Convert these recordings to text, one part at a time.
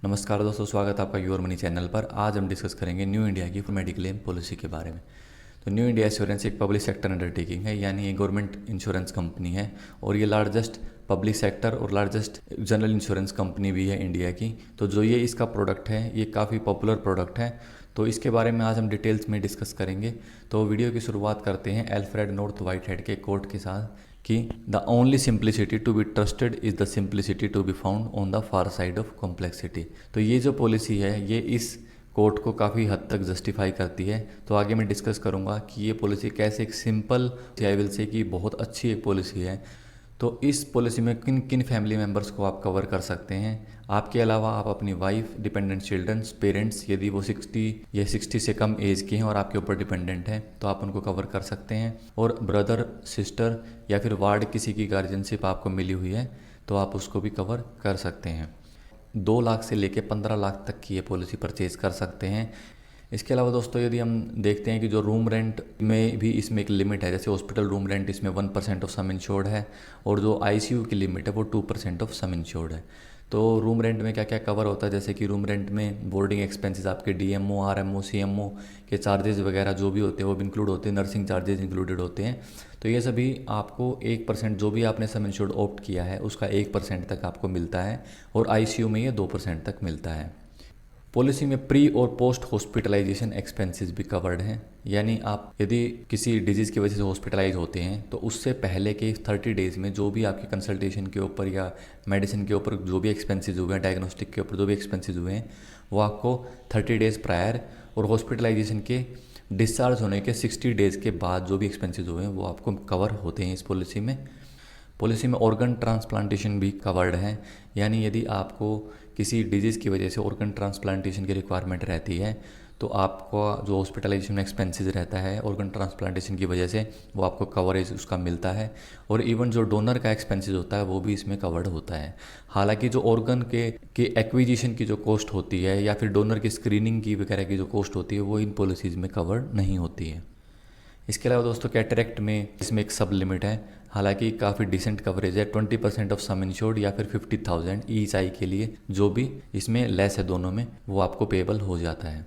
नमस्कार दोस्तों, स्वागत है आपका योर मनी चैनल पर। आज हम डिस्कस करेंगे न्यू इंडिया की मेडिक्लेम पॉलिसी के बारे में। तो न्यू इंडिया एश्योरेंस एक पब्लिक सेक्टर अंडरटेकिंग है, यानी ये गवर्नमेंट इंश्योरेंस कंपनी है और ये लार्जेस्ट पब्लिक सेक्टर और लार्जेस्ट जनरल इंश्योरेंस कंपनी भी है इंडिया की। तो जो ये इसका प्रोडक्ट है ये काफ़ी पॉपुलर प्रोडक्ट है, तो इसके बारे में आज हम डिटेल्स में डिस्कस करेंगे। तो वीडियो की शुरुआत करते हैं एल्फ्रेड नॉर्थ व्हाइटहेड के कोट के साथ कि the only simplicity to be trusted is the simplicity to be found on the far side of complexity. तो ये जो पॉलिसी है ये इस कोर्ट को काफ़ी हद तक जस्टिफाई करती है। तो आगे मैं डिस्कस करूँगा कि ये पॉलिसी कैसे एक सिंपल आई विल से कि बहुत अच्छी एक पॉलिसी है। तो इस पॉलिसी में किन किन फैमिली मेम्बर्स को आप कवर कर सकते हैं। आपके अलावा आप अपनी वाइफ, डिपेंडेंट चिल्ड्रंस, पेरेंट्स यदि वो 60 या 60 से कम एज के हैं और आपके ऊपर डिपेंडेंट हैं तो आप उनको कवर कर सकते हैं। और ब्रदर, सिस्टर या फिर वार्ड किसी की गार्जियनशिप आपको मिली हुई है तो आप उसको भी कवर कर सकते हैं। 2 लाख से लेकर 15 लाख तक की ये पॉलिसी परचेज कर सकते हैं। इसके अलावा दोस्तों यदि हम देखते हैं कि जो रूम रेंट में भी इसमें एक लिमिट है, जैसे हॉस्पिटल रूम रेंट इसमें 1% ऑफ सम इंश्योर्ड है और जो आईसीयू की लिमिट है वो 2% ऑफ सम इंश्योर्ड है। तो रूम रेंट में क्या क्या कवर होता है, जैसे कि रूम रेंट में बोर्डिंग एक्सपेंसेस, आपके डीएमओ, आरएमओ, सीएमओ के चार्जेस वगैरह जो भी होते हैं वो भी इंक्लूड होते हैं, नर्सिंग चार्जेस इंक्लूडेड होते हैं। तो ये सभी आपको 1% जो भी आपने सम इंश्योर्ड ऑप्ट किया है उसका 1% तक आपको मिलता है और आईसीयू में ये 2% तक मिलता है। पॉलिसी में प्री और पोस्ट हॉस्पिटलाइजेशन एक्सपेंसेस भी कवर्ड हैं, यानी आप यदि किसी डिजीज़ की वजह से हॉस्पिटलाइज होते हैं तो उससे पहले के 30 डेज़ में जो भी आपके कंसल्टेशन के ऊपर या मेडिसिन के ऊपर जो भी एक्सपेंसेस हुए हैं, डायग्नोस्टिक के ऊपर जो भी एक्सपेंसेस हुए हैं वो आपको 30 डेज़ प्रायर और हॉस्पिटलाइजेशन के डिस्चार्ज होने के 60 डेज़ के बाद जो भी एक्सपेंसेस हुए हैं वो आपको कवर होते हैं इस पॉलिसी में। पॉलिसी में ऑर्गन ट्रांसप्लांटेशन भी कवर्ड है, यानी यदि आपको किसी डिजीज़ की वजह से ऑर्गन ट्रांसप्लांटेशन की रिक्वायरमेंट रहती है तो आपका जो हॉस्पिटलाइजेशन एक्सपेंसेस रहता है ऑर्गन ट्रांसप्लांटेशन की वजह से वो आपको कवरेज उसका मिलता है। और इवन जो डोनर का एक्सपेंसेस होता है वो भी इसमें कवर्ड होता है। हालांकि जो ऑर्गन के एक्विजिशन की जो कॉस्ट होती है या फिर डोनर की स्क्रीनिंग की वगैरह की जो कॉस्ट होती है वो इन पॉलिसीज़ में कवर्ड नहीं होती है। इसके अलावा दोस्तों कैटरेक्ट में इसमें एक सब लिमिट है, हालांकि काफ़ी डिसेंट कवरेज है, 20% ऑफ सम इंश्योर्ड या फिर 50,000 ईच आई के लिए, जो भी इसमें लेस है दोनों में वो आपको पेएबल हो जाता है।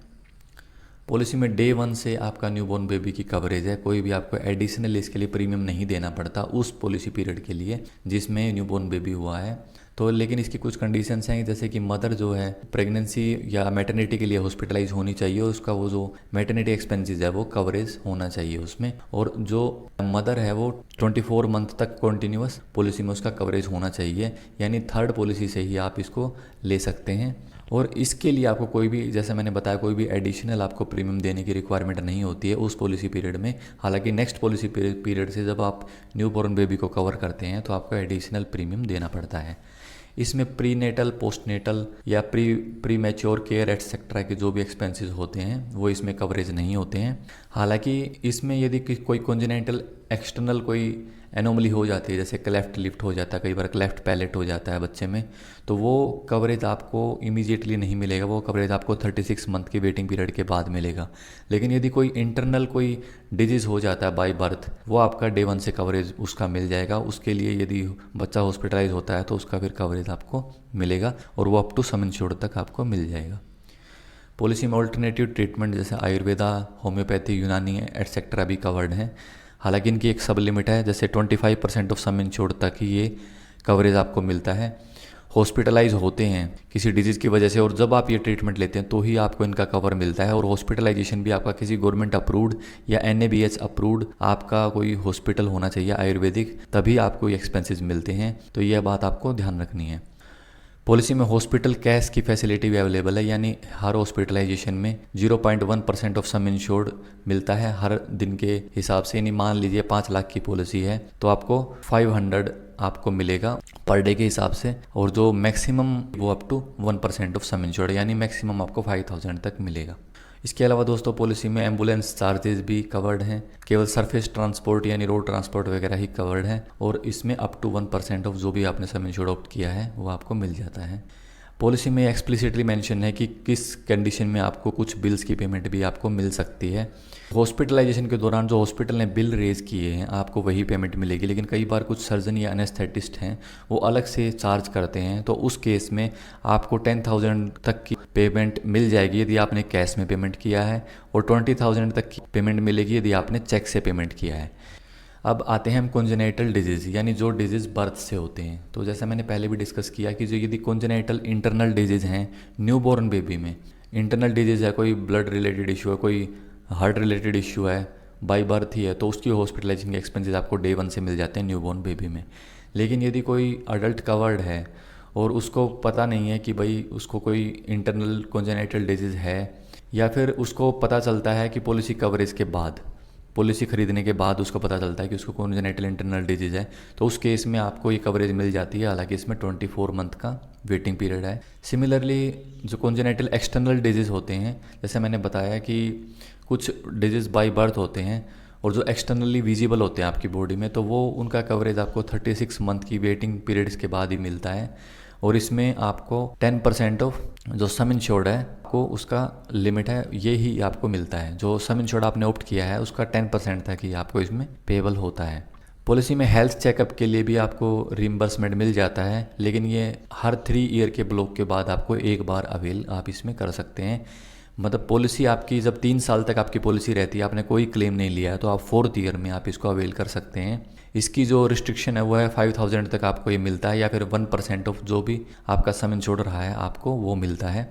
पॉलिसी में डे 1 से आपका न्यूबॉर्न बेबी की कवरेज है, कोई भी आपको एडिशनल इसके लिए प्रीमियम नहीं देना पड़ता उस पॉलिसी पीरियड के लिए जिसमें न्यूबॉर्न बेबी हुआ है। तो लेकिन इसकी कुछ कंडीशंस हैं, जैसे कि मदर जो है प्रेगनेंसी या मैटरनिटी के लिए हॉस्पिटलाइज होनी चाहिए, उसका वो जो मैटरनिटी एक्सपेंसेस है वो कवरेज होना चाहिए उसमें। और जो मदर है वो 24 मंथ तक कॉन्टीन्यूअस पॉलिसी में उसका कवरेज होना चाहिए, यानी थर्ड पॉलिसी से ही आप इसको ले सकते हैं। और इसके लिए आपको कोई भी, जैसे मैंने बताया, कोई भी एडिशनल आपको प्रीमियम देने की रिक्वायरमेंट नहीं होती है उस पॉलिसी पीरियड में। हालांकि नेक्स्ट पॉलिसी पीरियड से जब आप न्यू बॉर्न बेबी को कवर करते हैं तो आपको एडिशनल प्रीमियम देना पड़ता है। इसमें प्री नेटल, पोस्ट नेटल या प्री मैच्योर केयर एटसेट्रा के जो भी एक्सपेंसेस होते हैं वो इसमें कवरेज नहीं होते हैं। हालांकि इसमें यदि कोई कॉन्जेनिटल एक्सटर्नल कोई एनोमली हो जाती है, जैसे क्लेफ्ट लिफ्ट हो जाता है, कई बार क्लेफ्ट पैलेट हो जाता है बच्चे में, तो वो कवरेज आपको इमीडिएटली नहीं मिलेगा, वो कवरेज आपको 36 मंथ की वेटिंग पीरियड के बाद मिलेगा। लेकिन यदि कोई इंटरनल कोई डिजीज़ हो जाता है बाय बर्थ, वो आपका डे 1 से कवरेज उसका मिल जाएगा। उसके लिए यदि बच्चा हॉस्पिटलाइज होता है तो उसका फिर कवरेज आपको मिलेगा और वो अप टू सम इंश्योर्ड तक आपको मिल जाएगा। पॉलिसी में ऑल्टरनेटिव ट्रीटमेंट जैसे आयुर्वेदा, होम्योपैथी, यूनानी एटसेट्रा भी कवर्ड हैं। हालांकि इनकी एक सब लिमिट है, जैसे 25% ऑफ सम इंश्योर्ड तक ही ये कवरेज आपको मिलता है। हॉस्पिटलाइज होते हैं किसी डिजीज़ की वजह से और जब आप ये ट्रीटमेंट लेते हैं तो ही आपको इनका कवर मिलता है। और हॉस्पिटलाइजेशन भी आपका किसी गवर्नमेंट अप्रूव्ड या NABH अप्रूव्ड आपका कोई हॉस्पिटल होना चाहिए आयुर्वेदिक, तभी आपको ये एक्सपेंसेस मिलते हैं। तो यह बात आपको ध्यान रखनी है। पॉलिसी में हॉस्पिटल कैश की फैसिलिटी भी अवेलेबल है, यानी हर हॉस्पिटलाइजेशन में 0.1% ऑफ सम इंश्योर्ड मिलता है हर दिन के हिसाब से। यानी मान लीजिए 5 लाख की पॉलिसी है तो आपको 500 आपको मिलेगा पर डे के हिसाब से, और जो मैक्सिमम वो up to 1% of sum insured, यानी मैक्सिमम आपको 5000 तक मिलेगा। इसके अलावा दोस्तों पॉलिसी में एम्बुलेंस चार्जेस भी कवर्ड हैं, केवल सरफेस ट्रांसपोर्ट यानी रोड ट्रांसपोर्ट वगैरह ही कवर्ड है और इसमें अप टू 1% ऑफ जो भी आपने सम इंश्योर्ड ऑप्ट किया है वो आपको मिल जाता है। पॉलिसी में एक्सप्लिसिटली मेंशन है कि किस कंडीशन में आपको कुछ बिल्स की पेमेंट भी आपको मिल सकती है। हॉस्पिटलाइजेशन के दौरान जो हॉस्पिटल ने बिल रेज किए हैं आपको वही पेमेंट मिलेगी, लेकिन कई बार कुछ सर्जन या एनेस्थेटिस्ट हैं वो अलग से चार्ज करते हैं, तो उस केस में आपको 10,000 तक की पेमेंट मिल जाएगी यदि आपने कैश में पेमेंट किया है, और 20,000 तक की पेमेंट मिलेगी यदि आपने चेक से पेमेंट किया है। अब आते हैं हम कॉन्जेनाइटल डिजीज़, यानी जो डिजीज़ बर्थ से होते हैं। तो जैसा मैंने पहले भी डिस्कस किया कि जो यदि कॉन्जेनाइटल इंटरनल डिजीज़ हैं न्यूबॉर्न बेबी में, इंटरनल डिजीज़ है, कोई ब्लड रिलेटेड इशू है, कोई हार्ट रिलेटेड इशू है, बाई बर्थ ही है, तो उसकी हॉस्पिटलाइजेशन के एक्सपेंसेस आपको डे 1 से मिल जाते हैं न्यूबॉर्न बेबी में। लेकिन यदि कोई अडल्ट कवर्ड है और उसको पता नहीं है कि भाई उसको कोई इंटरनल कॉन्जेनाइटल डिजीज़ है, या फिर उसको पता चलता है कि पॉलिसी कवरेज के बाद, पॉलिसी खरीदने के बाद उसको पता चलता है कि उसको कॉन्जेनाइटल इंटरनल डिजीज़ है, तो उस केस में आपको ये कवरेज मिल जाती है, हालांकि इसमें 24 मंथ का वेटिंग पीरियड है। सिमिलरली जो कॉन्जेनाइटल एक्सटर्नल डिजीज़ होते हैं, जैसे मैंने बताया कि कुछ डिजीज़ बाय बर्थ होते हैं और जो एक्सटर्नली विजिबल होते हैं आपकी बॉडी में, तो वो उनका कवरेज आपको 36 मंथ की वेटिंग पीरियड्स के बाद ही मिलता है। और इसमें आपको 10% ऑफ जो सम इंश्योर्ड है आपको उसका लिमिट है, ये ही आपको मिलता है। जो सम इंश्योर्ड आपने ऑप्ट किया है उसका 10% तक ही आपको इसमें पेबल होता है। पॉलिसी में हेल्थ चेकअप के लिए भी आपको रिम्बर्समेंट मिल जाता है, लेकिन ये हर 3 ईयर के ब्लॉक के बाद आपको एक बार अवेल आप इसमें कर सकते हैं। मतलब पॉलिसी आपकी जब 3 साल तक आपकी पॉलिसी रहती है, आपने कोई क्लेम नहीं लिया है, तो आप 4th ईयर में आप इसको अवेल कर सकते हैं। इसकी जो रिस्ट्रिक्शन है वो है 5,000 तक आपको ये मिलता है, या फिर 1% ऑफ जो भी आपका सम इंश्योर्ड रहा है आपको वो मिलता है।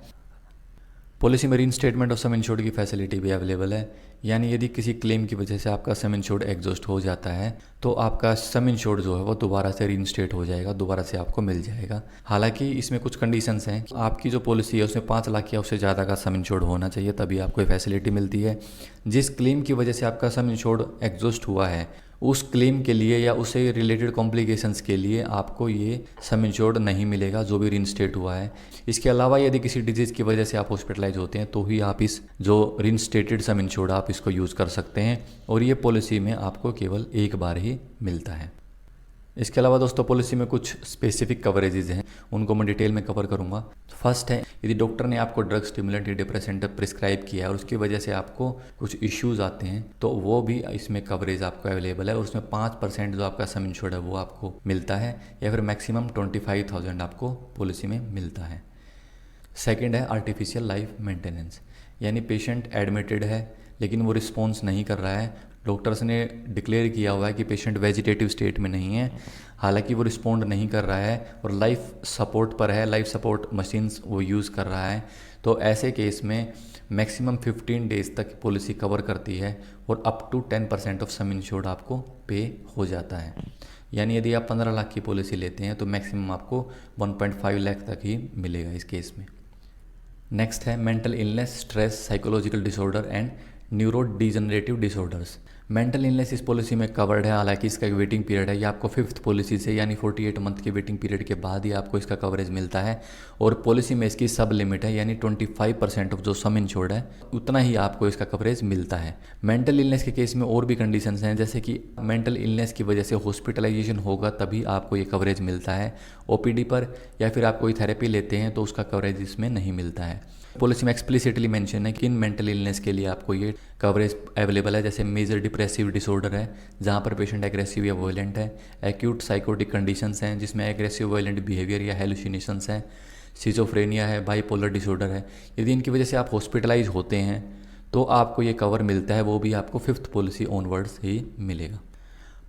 पॉलिसी में रीइंस्टेटमेंट ऑफ सम इंश्योर्ड की फैसिलिटी भी अवेलेबल है, यानी यदि किसी क्लेम की वजह से आपका सम इंश्योर्ड एग्जॉस्ट हो जाता है तो आपका सम इंश्योर्ड जो है वो दोबारा से रीइंस्टेट हो जाएगा, दोबारा से आपको मिल जाएगा। हालांकि इसमें कुछ कंडीशंस हैं, आपकी जो पॉलिसी है उसमें 5 लाख या उससे ज़्यादा का सम इंश्योर्ड होना चाहिए, तभी आपको ये फैसिलिटी मिलती है। जिस क्लेम की वजह से आपका सम इंश्योर्ड एग्जॉस्ट हुआ है उस क्लेम के लिए या उससे रिलेटेड कॉम्प्लिकेशंस के लिए आपको ये सम इंश्योर्ड नहीं मिलेगा जो भी रीइंस्टेट हुआ है। इसके अलावा यदि किसी डिजीज़ की वजह से आप हॉस्पिटलाइज होते हैं तो ही आप इस जो रीइंस्टेटेड सम इंश्योर्ड आप इसको यूज़ कर सकते हैं, और ये पॉलिसी में आपको केवल एक बार ही मिलता है। इसके अलावा दोस्तों पॉलिसी में कुछ स्पेसिफिक कवरेजेस हैं, उनको मैं डिटेल में कवर करूंगा। फर्स्ट है, यदि डॉक्टर ने आपको ड्रग स्टिमुलेंट या डिप्रेसेंट प्रिस्क्राइब किया है और उसकी वजह से आपको कुछ इश्यूज आते हैं तो वो भी इसमें कवरेज आपको अवेलेबल है, और उसमें 5% जो आपका सम इंश्योर्ड है वो आपको मिलता है, या फिर मैक्सिमम 25,000 आपको पॉलिसी में मिलता है। सेकेंड है आर्टिफिशियल लाइफ मेंटेनेंस, यानी पेशेंट एडमिटेड है लेकिन वो रिस्पॉन्स नहीं कर रहा है, डॉक्टर्स ने डिक्लेयर किया हुआ है कि पेशेंट वेजिटेटिव स्टेट में नहीं है, हालांकि वो रिस्पॉन्ड नहीं कर रहा है और लाइफ सपोर्ट पर है, लाइफ सपोर्ट मशीन्स वो यूज़ कर रहा है, तो ऐसे केस में मैक्सिमम 15 डेज तक पॉलिसी कवर करती है और up to 10% of sum insured आपको पे हो जाता है। यानी यदि आप 15 लाख की पॉलिसी लेते हैं तो मैक्सिमम आपको 1.5 लाख तक ही मिलेगा इस केस में। नेक्स्ट है mental illness, stress, psychological disorder and neuro degenerative disorders. Mental illness इस पॉलिसी में कवर्ड है, हालांकि इसका एक वेटिंग पीरियड है, ये आपको 5th पॉलिसी से यानी 48 मंथ के वेटिंग पीरियड के बाद ही आपको इसका कवरेज मिलता है, और पॉलिसी में इसकी सब लिमिट है, यानी 25% ऑफ जो सम इंश्योर्ड है उतना ही आपको इसका कवरेज मिलता है। मेंटल इलनेस के केस में और भी कंडीशंस हैं, जैसे कि मेंटल इलनेस की वजह से हॉस्पिटलाइजेशन होगा तभी आपको ये कवरेज मिलता है, ओपीडी पर या फिर आप कोई थेरेपी लेते हैं तो उसका कवरेज इसमें नहीं मिलता है। पॉलिसी में एक्सप्लिसिटली मेंशन है कि इन मेंटल इलनेस के लिए आपको ये कवरेज अवेलेबल है, जैसे मेजर डिप्रेसिव डिसऑर्डर है जहाँ पर पेशेंट एग्रेसिव या वॉयलेंट है, एक्यूट साइकोटिक कंडीशंस हैं जिसमें एग्रेसिव वॉयलेंट बिहेवियर या हेलुसिनेशंस हैं, सिजोफ्रेनिया है, बाइपोलर डिसऑर्डर है। यदि इनकी वजह से आप हॉस्पिटलाइज होते हैं तो आपको ये कवर मिलता है, वो भी आपको 5th पॉलिसी ऑनवर्ड्स ही मिलेगा।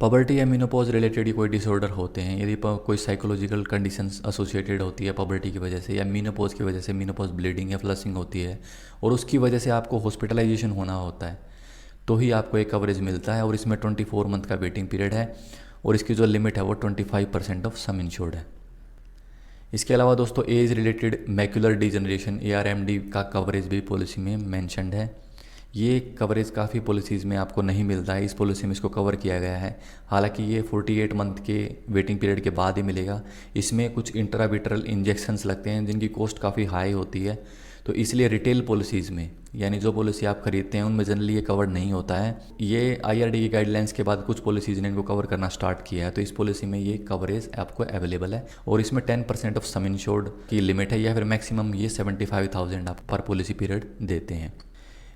पबर्टी या मीनोपॉज रिलेटेड कोई डिसऑर्डर होते हैं, यदि कोई साइकोलॉजिकल कंडीशंस एसोसिएटेड होती है पबर्टी की वजह से या मीनोपॉज की वजह से, मीनोपॉज ब्लीडिंग या फ्लशिंग होती है और उसकी वजह से आपको हॉस्पिटलाइजेशन होना होता है, तो ही आपको एक कवरेज मिलता है, और इसमें 24 मंथ का वेटिंग पीरियड है, और इसकी जो लिमिट है वो 25% ऑफ सम इंश्योर्ड है। इसके अलावा दोस्तों age related macular degeneration ARMD का कवरेज भी पॉलिसी में मैंशनड है। ये कवरेज काफ़ी पॉलिसीज़ में आपको नहीं मिलता है, इस पॉलिसी में इसको कवर किया गया है, हालांकि ये 48 मंथ के वेटिंग पीरियड के बाद ही मिलेगा। इसमें कुछ इंट्राविट्रल इंजेक्शंस लगते हैं जिनकी कॉस्ट काफ़ी हाई होती है, तो इसलिए रिटेल पॉलिसीज़ में, यानी जो पॉलिसी आप खरीदते हैं उनमें जनरली ये कवर नहीं होता है। ये IRDA की गाइडलाइंस के बाद कुछ पॉलिसीज़ ने इनको कवर करना स्टार्ट किया है, तो इस पॉलिसी में ये कवरेज आपको अवेलेबल है और इसमें 10% ऑफ सम इंश्योर्ड की लिमिट है, या फिर मैक्सिमम ये 75,000 आप पर पॉलिसी पीरियड देते हैं।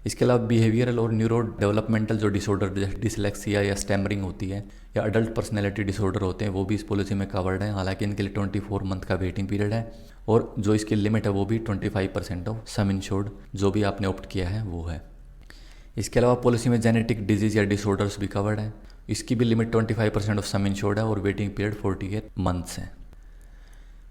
इसके अलावा बिहेवियरल और न्यूरो डेवलपमेंटल जो डिसऑर्डर जैसे डिसलेक्सिया या स्टैमरिंग होती है या अडल्ट पर्सनैलिटी डिसऑर्डर होते हैं, वो भी इस पॉलिसी में कवर्ड है। हालांकि इनके लिए 24 मंथ का वेटिंग पीरियड है और जो इसकी लिमिट है वो भी 25% ऑफ सम इंश्योर्ड जो भी आपने ऑप्ट किया है वो है। इसके अलावा पॉलिसी में जेनेटिक डिजीज़ या डिसऑर्डर्स भी कवर्ड है। इसकी भी लिमिट 25% ऑफ सम इंश्योर्ड है और वेटिंग पीरियड 48 मंथ्स है।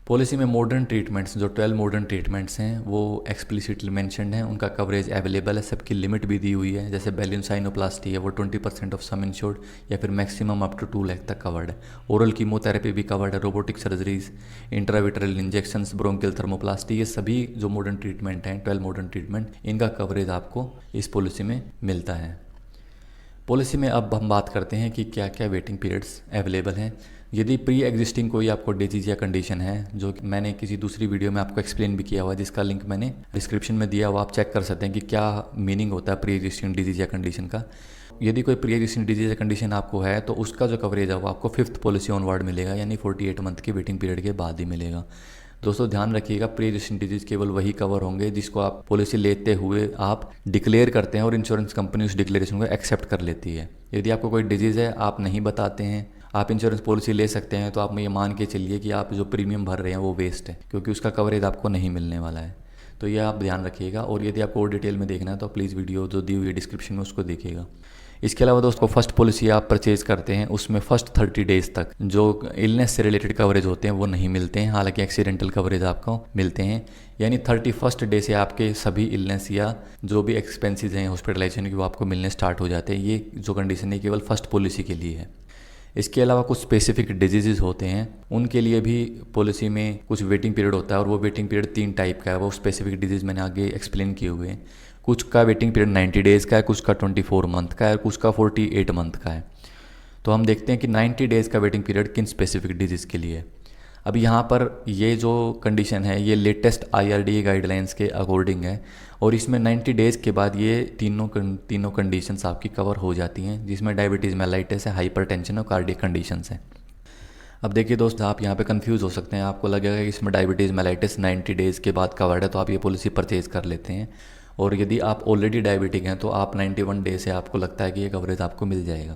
पॉलिसी में मॉडर्न ट्रीटमेंट्स, जो 12 मॉडर्न ट्रीटमेंट्स हैं वो एक्सप्लिसिटली मेंशन्ड हैं, उनका कवरेज अवेलेबल है, सबकी लिमिट भी दी हुई है। जैसे बैलून साइनोप्लास्टी है वो 20% ऑफ सम इंश्योर्ड या फिर मैक्सिमम अप टू 2 लाख तक कवर्ड है। ओरल कीमोथेरेपी भी कवर्ड है, रोबोटिक सर्जरीज, इंट्राविट्रल इंजेक्शंस, ब्रोंकियल थर्मोप्लास्टी, ये सभी जो मॉडर्न ट्रीटमेंट हैं 12 मॉडर्न ट्रीटमेंट, इनका कवरेज आपको इस पॉलिसी में मिलता है। पॉलिसी में अब हम बात करते हैं कि क्या क्या वेटिंग पीरियड्स अवेलेबल हैं। यदि प्री एग्जिस्टिंग कोई आपको डिजीज या कंडीशन है, जो मैंने किसी दूसरी वीडियो में आपको एक्सप्लेन भी किया हुआ है, जिसका लिंक मैंने डिस्क्रिप्शन में दिया हुआ, आप चेक कर सकते हैं कि क्या मीनिंग होता है प्री एग्जिस्टिंग डिजीज या कंडीशन का। यदि कोई प्री एग्जिस्टिंग डिजीज या कंडीशन आपको है तो उसका जो कवरेज है वो आपको 5th पॉलिसी ऑनवर्ड मिलेगा, यानी 48 मंथ के वेटिंग पीरियड के बाद ही मिलेगा। दोस्तों ध्यान रखिएगा, प्री एग्जिस्टिंग डिजीज केवल वही कवर होंगे जिसको आप पॉलिसी लेते हुए आप डिक्लेयर करते हैं और इंश्योरेंस कंपनी उस डिक्लेरेशन को एक्सेप्ट कर लेती है। यदि आपको कोई डिजीज़ है, आप नहीं बताते हैं, आप इंश्योरेंस पॉलिसी ले सकते हैं, तो आप ये मान के चलिए कि आप जो प्रीमियम भर रहे हैं वो वेस्ट है, क्योंकि उसका कवरेज आपको नहीं मिलने वाला है। तो ये आप ध्यान रखिएगा। और यदि आपको और डिटेल में देखना है तो प्लीज़ वीडियो जो दी हुई है डिस्क्रिप्शन में उसको देखिएगा। इसके अलावा दोस्तों फर्स्ट पॉलिसी आप परचेज करते हैं उसमें फर्स्ट 30 डेज तक जो इलनेस से रिलेटेड कवरेज होते हैं वो नहीं मिलते हैं, हालांकि एक्सीडेंटल कवरेज आपको मिलते हैं। यानी 31st डे से आपके सभी इलनेस या जो भी एक्सपेंसेस हैं हॉस्पिटलाइजेशन के वो आपको मिलने स्टार्ट हो जाते हैं। ये जो कंडीशन है केवल फर्स्ट पॉलिसी के लिए है। इसके अलावा कुछ स्पेसिफिक डिजीज़ होते हैं, उनके लिए भी पॉलिसी में कुछ वेटिंग पीरियड होता है और वो वेटिंग पीरियड 3 टाइप का है। वो स्पेसिफिक डिजीज़ मैंने आगे एक्सप्लेन किए हुए हैं। कुछ का वेटिंग पीरियड 90 डेज़ का है, कुछ का 24 मंथ का है, कुछ का 48 मंथ का है। तो हम देखते हैं कि 90 डेज़ का वेटिंग पीरियड किन स्पेसिफिक डिजीज़ के लिए है। अब यहाँ पर ये जो कंडीशन है ये लेटेस्ट IRDA गाइडलाइंस के अकॉर्डिंग है और इसमें 90 डेज़ के बाद ये तीनों कंडीशंस आपकी कवर हो जाती हैं, जिसमें डायबिटीज़ मेलाइटिस है, हाइपरटेंशन और कार्डियक कंडीशंस हैं। अब देखिए दोस्त, आप यहाँ पे कंफ्यूज हो सकते हैं, आपको लगेगा कि इसमें डायबिटीज़ मेलाइटिस 90 डेज़ के बाद कवर्ड है तो आप ये पॉलिसी परचेज़ कर लेते हैं, और यदि आप ऑलरेडी डायबिटिक हैं तो आप 91 डे से आपको लगता है कि ये कवरेज आपको मिल जाएगा।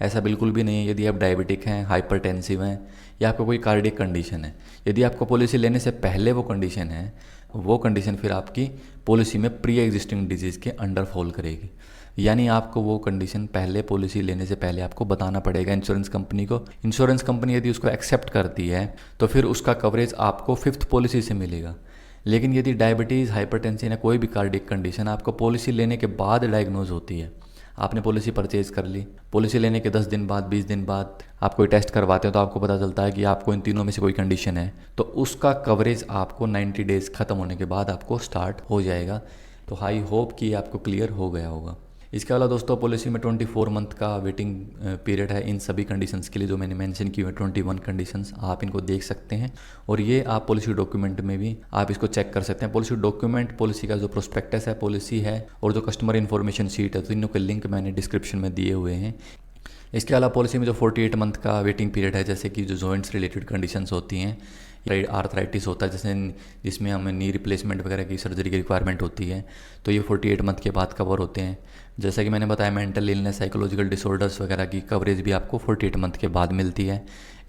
ऐसा बिल्कुल भी नहीं है। यदि आप डायबिटिक हैं, हाइपरटेंसिव हैं या आपको कोई कार्डियक कंडीशन है, यदि आपको पॉलिसी लेने से पहले वो कंडीशन है, वो कंडीशन फिर आपकी पॉलिसी में प्री एग्जिस्टिंग डिजीज़ के अंडर फॉल करेगी। यानी आपको वो कंडीशन पहले पॉलिसी लेने से पहले आपको बताना पड़ेगा इंश्योरेंस कंपनी को। इंश्योरेंस कंपनी यदि उसको एक्सेप्ट करती है तो फिर उसका कवरेज आपको 5th पॉलिसी से मिलेगा। लेकिन यदि डायबिटीज़, हाइपरटेंशन या कोई भी कार्डियक कंडीशन आपको पॉलिसी लेने के बाद डायग्नोज होती है, आपने पॉलिसी परचेज कर ली, पॉलिसी लेने के 10 दिन बाद, 20 दिन बाद आप कोई टेस्ट करवाते हो तो आपको पता चलता है कि आपको इन तीनों में से कोई कंडीशन है, तो उसका कवरेज आपको 90 डेज़ ख़त्म होने के बाद आपको स्टार्ट हो जाएगा। तो आई होप कि आपको क्लियर हो गया होगा। इसके अलावा दोस्तों पॉलिसी में 24 मंथ का वेटिंग पीरियड है इन सभी कंडीशंस के लिए जो मैंने मेंशन की हुई 21 कंडीशंस, आप इनको देख सकते हैं और ये आप पॉलिसी डॉक्यूमेंट में भी आप इसको चेक कर सकते हैं। पॉलिसी डॉक्यूमेंट, पॉलिसी का जो प्रोस्पेक्टस है, पॉलिसी है और जो कस्टमर इन्फॉर्मेशन शीट है, तीनों के लिंक मैंने डिस्क्रिप्शन में दिए हुए हैं। इसके अलावा पॉलिसी में जो 48 मंथ का वेटिंग पीरियड है, जैसे कि जो जॉइंट्स रिलेटेड कंडीशंस होती हैं, आर्थराइटिस होता है जैसे जिसमें हमें नी रिप्लेसमेंट वगैरह की सर्जरी की रिक्वायरमेंट होती है, तो ये 48 मंथ के बाद कवर होते हैं। जैसा कि मैंने बताया मेंटल इलनेस, साइकोलॉजिकल डिसऑर्डर्स वगैरह की कवरेज भी आपको 48 मंथ के बाद मिलती है।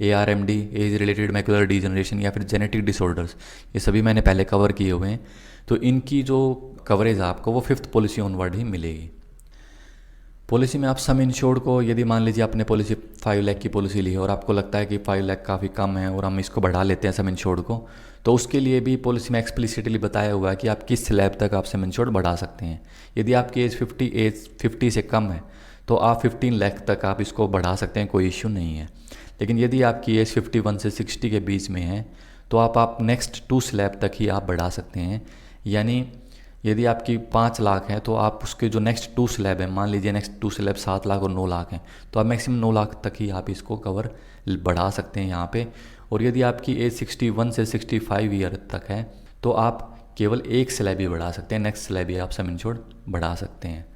ARMD, age related macular degeneration या फिर जेनेटिक डिसऑर्डर्स, ये सभी मैंने पहले कवर किए हुए हैं, तो इनकी जो कवरेज आपको वो 5th पॉलिसी ऑनवर्ड ही मिलेगी। पॉलिसी में आप सम इंश्योर्ड को, यदि मान लीजिए आपने पॉलिसी 5 लाख की पॉलिसी ली है और आपको लगता है कि 5 लाख काफ़ी कम है और हम इसको बढ़ा लेते हैं सम इंश्योर्ड को, तो उसके लिए भी पॉलिसी में एक्सप्लिसिटली बताया हुआ है कि आप किस स्लैब तक आप सम इंश्योर्ड बढ़ा सकते हैं। यदि आपकी एज 50 से कम है तो आप 15 लाख तक आप इसको बढ़ा सकते हैं, कोई इश्यू नहीं है। लेकिन यदि आपकी एज 51 से 60 के बीच में है तो आप नेक्स्ट 2 स्लैब तक ही आप बढ़ा सकते हैं। यानी यदि आपकी 5 लाख है तो आप उसके जो नेक्स्ट 2 स्लैब है, मान लीजिए नेक्स्ट 2 स्लैब 7 लाख और 9 लाख हैं, तो आप मैक्सिमम 9 लाख तक ही आप इसको कवर बढ़ा सकते हैं यहाँ पे। और यदि आपकी एज 61 से 65 ईयर तक है तो आप केवल एक स्लैब ही बढ़ा सकते हैं, नेक्स्ट स्लैब ही आप सम इंश्योर्ड बढ़ा सकते हैं।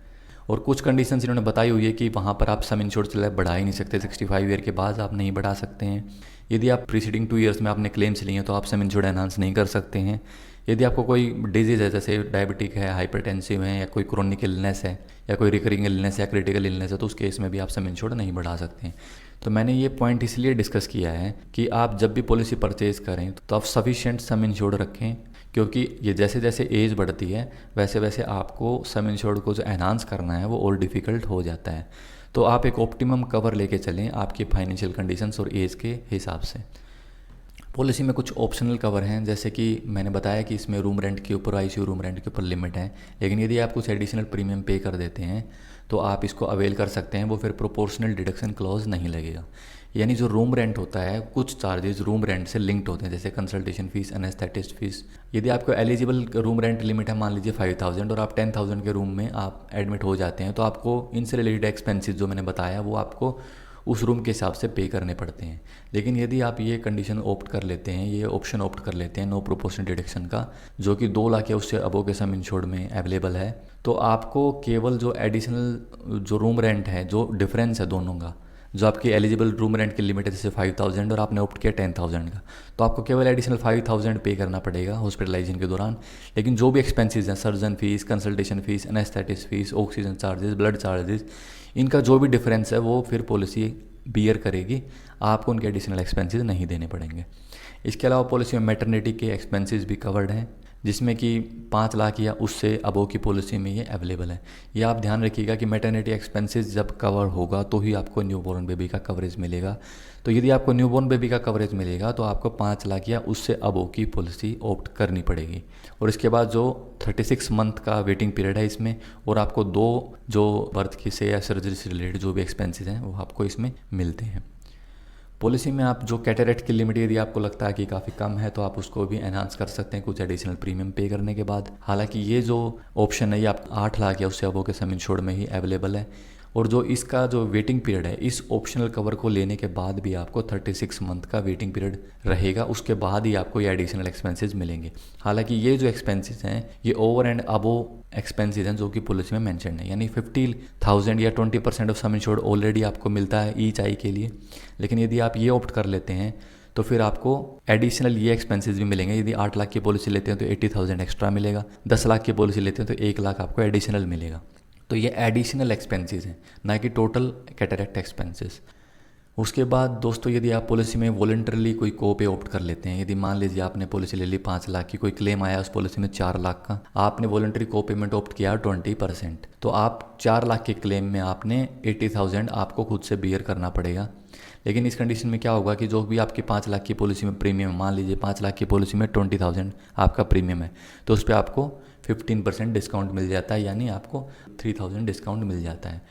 और कुछ कंडीशंस इन्होंने बताई हुई है कि वहाँ पर आप सम इंश्योर्ड स्लैब बढ़ा ही नहीं सकते, 65 ईयर के बाद आप नहीं बढ़ा सकते हैं। यदि आप प्रीसीडिंग 2 ईयर्स में आपने क्लेम्स लिए हैं तो आप सम इंश्योर्ड एनहांस नहीं कर सकते हैं। यदि आपको कोई डिजीज़ है, जैसे डायबिटिक है, हाइपरटेंसिव है, या कोई क्रोनिक इलनेस है, या कोई रिकरिंग इलनेस या क्रिटिकल इलनेस है, तो उस केस में भी आप सम इंश्योर्ड नहीं बढ़ा सकते हैं। तो मैंने ये पॉइंट इसलिए डिस्कस किया है कि आप जब भी पॉलिसी परचेज़ करें तो आप सफिशिएंट सम इंश्योर्ड रखें, क्योंकि ये जैसे जैसे एज बढ़ती है वैसे वैसे आपको सम इंश्योर्ड को जो एनहांस करना है वो और डिफ़िकल्ट हो जाता है। तो आप एक ऑप्टिमम कवर लेके चलें आपकी फाइनेंशियल कंडीशंस और एज के हिसाब से। पॉलिसी में कुछ ऑप्शनल कवर हैं, जैसे कि मैंने बताया कि इसमें रूम रेंट के ऊपर, आईसीयू रूम रेंट के ऊपर लिमिट है, लेकिन यदि आप कुछ एडिशनल प्रीमियम पे कर देते हैं तो आप इसको अवेल कर सकते हैं, वो फिर प्रोपोर्शनल डिडक्शन क्लॉज नहीं लगेगा। यानी जो रूम रेंट होता है, कुछ चार्जेस रूम रेंट से लिंक्ड होते हैं, जैसे कंसल्टेशन फीस, एनेस्थेटिस्ट फीस। यदि आपको एलिजिबल रूम रेंट लिमिट है मान लीजिए 5000 और आप 10,000 के रूम में आप एडमिट हो जाते हैं, तो आपको इनसे रिलेटेड एक्सपेंसेस जो मैंने बताया वो आपको उस रूम के हिसाब से पे करने पड़ते हैं। लेकिन यदि आप ये कंडीशन ऑप्ट कर लेते हैं, ये ऑप्शन ऑप्ट कर लेते हैं नो प्रोपोर्शनल डिडक्शन का, जो कि 2 लाख या उससे अबो के सम इंश्योर्ड में अवेलेबल है, तो आपको केवल जो एडिशनल जो रूम रेंट है, जो डिफरेंस है दोनों का, जो आपकी एलिजिबल रूम रेंट की लिमिट है जैसे 5000 और आपने ऑप्ट किया 10,000 का, तो आपको केवल एडिशनल 5000 पे करना पड़ेगा हॉस्पिटलाइजेशन के दौरान। लेकिन जो भी एक्सपेंसेस हैं, surgeon fees, consultation fees, anaesthetist fees, oxygen charges, blood charges, इनका जो भी डिफरेंस है वो फिर पॉलिसी बियर करेगी, आपको उनके एडिशनल एक्सपेंसेस नहीं देने पड़ेंगे। इसके अलावा पॉलिसी में मैटरनिटी के एक्सपेंसेस भी कवर्ड हैं, जिसमें कि 5 लाख या उससे अबो की पॉलिसी में ये अवेलेबल है। ये आप ध्यान रखिएगा कि मैटरनिटी एक्सपेंसेस जब कवर होगा तो ही आपको न्यूबॉर्न बेबी का कवरेज मिलेगा। तो यदि आपको न्यूबॉर्न बेबी का कवरेज मिलेगा तो आपको 5 लाख या उससे अबो की पॉलिसी ऑप्ट करनी पड़ेगी। और इसके बाद जो 36 मंथ का वेटिंग पीरियड है इसमें, और आपको 2 जो बर्थ की से या सर्जरी से रिलेटेड जो भी एक्सपेंसेस हैं वो आपको इसमें मिलते हैं। पॉलिसी में आप जो कैटरेक्ट की लिमिट यदि आपको लगता है कि काफ़ी कम है तो आप उसको भी एनहांस कर सकते हैं कुछ एडिशनल प्रीमियम पे करने के बाद। हालांकि ये जो ऑप्शन है ये आप 8 लाख या उससे अबो के सम इंश्योर्ड में ही अवेलेबल है। और जो इसका जो वेटिंग पीरियड है, इस ऑप्शनल कवर को लेने के बाद भी आपको 36 मंथ का वेटिंग पीरियड रहेगा, उसके बाद ही आपको ये एडिशनल एक्सपेंसेस मिलेंगे। हालांकि ये जो एक्सपेंसेस हैं ये ओवर एंड अबो एक्सपेंसेस हैं जो कि पॉलिसी में मेंशन है, यानी 50,000 या 20% ऑफ सम इंश्योर्ड ऑलरेडी आपको मिलता है ईच आई के लिए। लेकिन यदि आप ये ऑप्ट कर लेते हैं तो फिर आपको एडिशनल ये एक्सपेंसेस भी मिलेंगे। यदि 8 लाख की पॉलिसी लेते हैं तो 80,000 एक्स्ट्रा मिलेगा, 10 लाख की पॉलिसी लेते हैं तो 1 लाख आपको एडिशनल मिलेगा। तो ये एडिशनल एक्सपेंसेस हैं, ना कि टोटल कैटरेक्ट एक्सपेंसेस। उसके बाद दोस्तों यदि आप पॉलिसी में वॉलंटरली कोई को पे ऑप्ट कर लेते हैं, यदि मान लीजिए आपने पॉलिसी ले ली 5 लाख की, कोई क्लेम आया उस पॉलिसी में 4 लाख का, आपने वॉलंटरी को पेमेंट ऑप्ट किया 20%, तो आप 4 लाख के क्लेम में आपने 80,000 आपको खुद से बियर करना पड़ेगा। लेकिन इस कंडीशन में क्या होगा कि जो भी आपकी 5 लाख की पॉलिसी में प्रीमियम, मान लीजिए 5 लाख की पॉलिसी में 20,000 आपका प्रीमियम है, तो उस पर आपको 15% डिस्काउंट मिल जाता है, यानी आपको 3,000 डिस्काउंट मिल जाता है।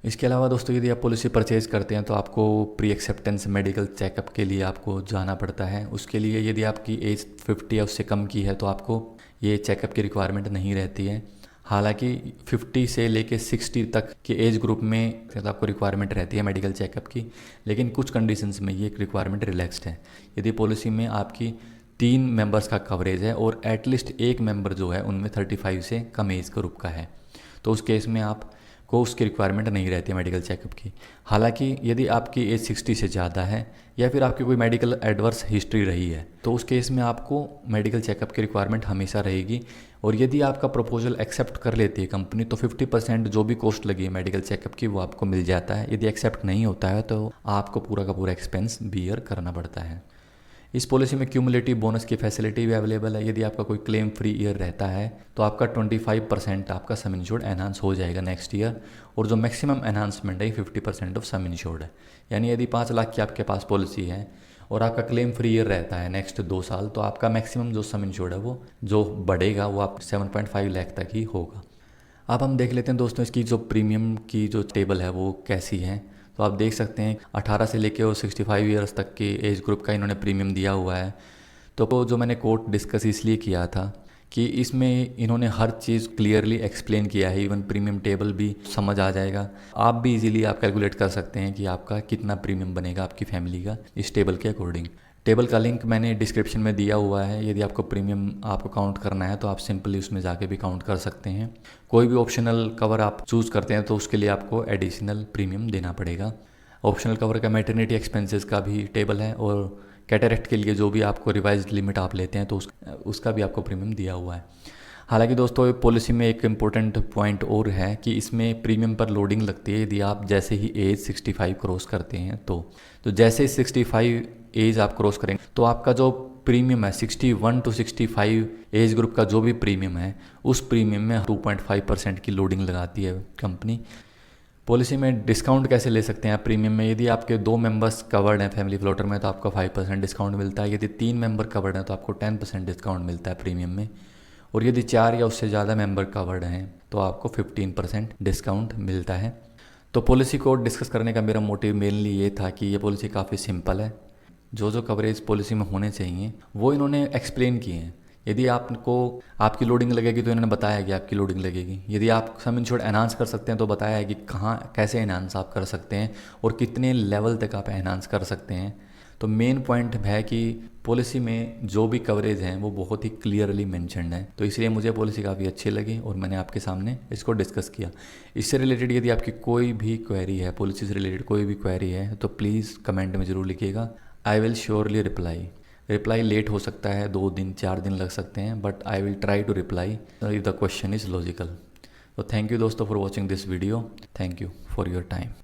इसके अलावा दोस्तों यदि आप पॉलिसी परचेज़ करते हैं तो आपको प्री एक्सेप्टेंस मेडिकल चेकअप के लिए आपको जाना पड़ता है। उसके लिए यदि आपकी एज 50 या उससे कम की है तो आपको ये चेकअप की रिक्वायरमेंट नहीं रहती है। हालांकि 50 से लेके 60 तक के एज ग्रुप में आपको रिक्वायरमेंट रहती है मेडिकल चेकअप की, लेकिन कुछ कंडीशंस में ये रिक्वायरमेंट रिलैक्स्ड है। यदि पॉलिसी में आपकी 3 मेंबर्स का कवरेज है और एटलीस्ट एक मेंबर जो है उनमें 35 से कम एज ग्रुप का है, तो उस केस में आप को उसकी रिक्वायरमेंट नहीं रहती है मेडिकल चेकअप की। हालांकि यदि आपकी एज 60 से ज़्यादा है या फिर आपकी कोई मेडिकल एडवर्स हिस्ट्री रही है तो उस केस में आपको मेडिकल चेकअप की रिक्वायरमेंट हमेशा रहेगी। और यदि आपका प्रपोजल एक्सेप्ट कर लेती है कंपनी तो 50% जो भी कॉस्ट लगी है मेडिकल चेकअप की वो आपको मिल जाता है। यदि एक्सेप्ट नहीं होता है तो आपको पूरा का पूरा एक्सपेंस बियर करना पड़ता है। इस पॉलिसी में क्यूमुलेटिव बोनस की फैसिलिटी भी अवेलेबल है। यदि आपका कोई क्लेम फ्री ईयर रहता है तो आपका 25% आपका सम इंश्योर्ड एनहांस हो जाएगा नेक्स्ट ईयर, और जो मैक्सिमम एनहांसमेंट है 50% ऑफ सम इंश्योर्ड है। यानी यदि 5 लाख की आपके पास पॉलिसी है और आपका क्लेम फ्री ईयर रहता है नेक्स्ट 2 साल, तो आपका मैक्सिमम जो सम इंश्योर्ड है वो जो बढ़ेगा वो आप 7.5 लाख तक ही होगा। अब हम देख लेते हैं दोस्तों इसकी जो प्रीमियम की जो टेबल है वो कैसी है। तो आप देख सकते हैं 18 से लेके और 65 ईयर्स तक के एज ग्रुप का इन्होंने प्रीमियम दिया हुआ है। तो जो मैंने कोट डिस्कस इसलिए किया था कि इसमें इन्होंने हर चीज़ क्लियरली एक्सप्लेन किया है, इवन प्रीमियम टेबल भी समझ आ जाएगा। आप भी इजीली आप कैलकुलेट कर सकते हैं कि आपका कितना प्रीमियम बनेगा आपकी फैमिली का इस टेबल के अकॉर्डिंग। टेबल का लिंक मैंने डिस्क्रिप्शन में दिया हुआ है। यदि आपको प्रीमियम आपको काउंट करना है तो आप सिंपली उसमें जाके भी काउंट कर सकते हैं। कोई भी ऑप्शनल कवर आप चूज़ करते हैं तो उसके लिए आपको एडिशनल प्रीमियम देना पड़ेगा। ऑप्शनल कवर का मैटरनिटी एक्सपेंसेस का भी टेबल है और कैटरेक्ट के लिए जो भी आपको रिवाइज्ड लिमिट आप लेते हैं तो उसका भी आपको प्रीमियम दिया हुआ है। हालांकि दोस्तों पॉलिसी में एक इम्पोर्टेंट पॉइंट और है कि इसमें प्रीमियम पर लोडिंग लगती है यदि आप जैसे ही एज 65 क्रॉस करते हैं तो जैसे 65 एज आप क्रॉस करेंगे तो आपका जो प्रीमियम है 61 टू 65 एज ग्रुप का जो भी प्रीमियम है उस प्रीमियम में 2.5% की लोडिंग लगाती है कंपनी। पॉलिसी में डिस्काउंट कैसे ले सकते हैं आप प्रीमियम में? यदि आपके 2 मेंबर्स कवर्ड हैं फैमिली फ्लोटर में तो आपको 5% डिस्काउंट मिलता है। यदि 3 मेंबर कवर्ड हैं तो आपको 10% डिस्काउंट मिलता है प्रीमियम में। और यदि 4 या उससे ज़्यादा मेंबर कवर्ड हैं तो आपको 15% डिस्काउंट मिलता है। तो पॉलिसी को डिस्कस करने का मेरा मोटिव मेनली ये था कि ये पॉलिसी काफ़ी सिंपल है। जो कवरेज पॉलिसी में होने चाहिए वो इन्होंने एक्सप्लेन किए हैं। यदि आपको आपकी लोडिंग लगेगी तो इन्होंने बताया कि आपकी लोडिंग लगेगी। यदि आप सम इंश्योर्ड एनहांस कर सकते हैं तो बताया है कि कहाँ कैसे एनहांस आप कर सकते हैं और कितने लेवल तक आप एनहांस कर सकते हैं। तो मेन पॉइंट है कि पॉलिसी में जो भी कवरेज हैं वो बहुत ही क्लियरली मेंशन्ड है। तो इसलिए मुझे पॉलिसी काफ़ी अच्छी लगी और मैंने आपके सामने इसको डिस्कस किया। इससे रिलेटेड यदि आपकी कोई भी क्वेरी है, पॉलिसी से रिलेटेड कोई भी क्वेरी है तो प्लीज़ कमेंट में ज़रूर लिखिएगा। I will surely reply late हो सकता है, 2 दिन 4 दिन लग सकते हैं, but I will try to reply if the question is logical. तो थैंक यू दोस्तों for watching this video. Thank you for your time.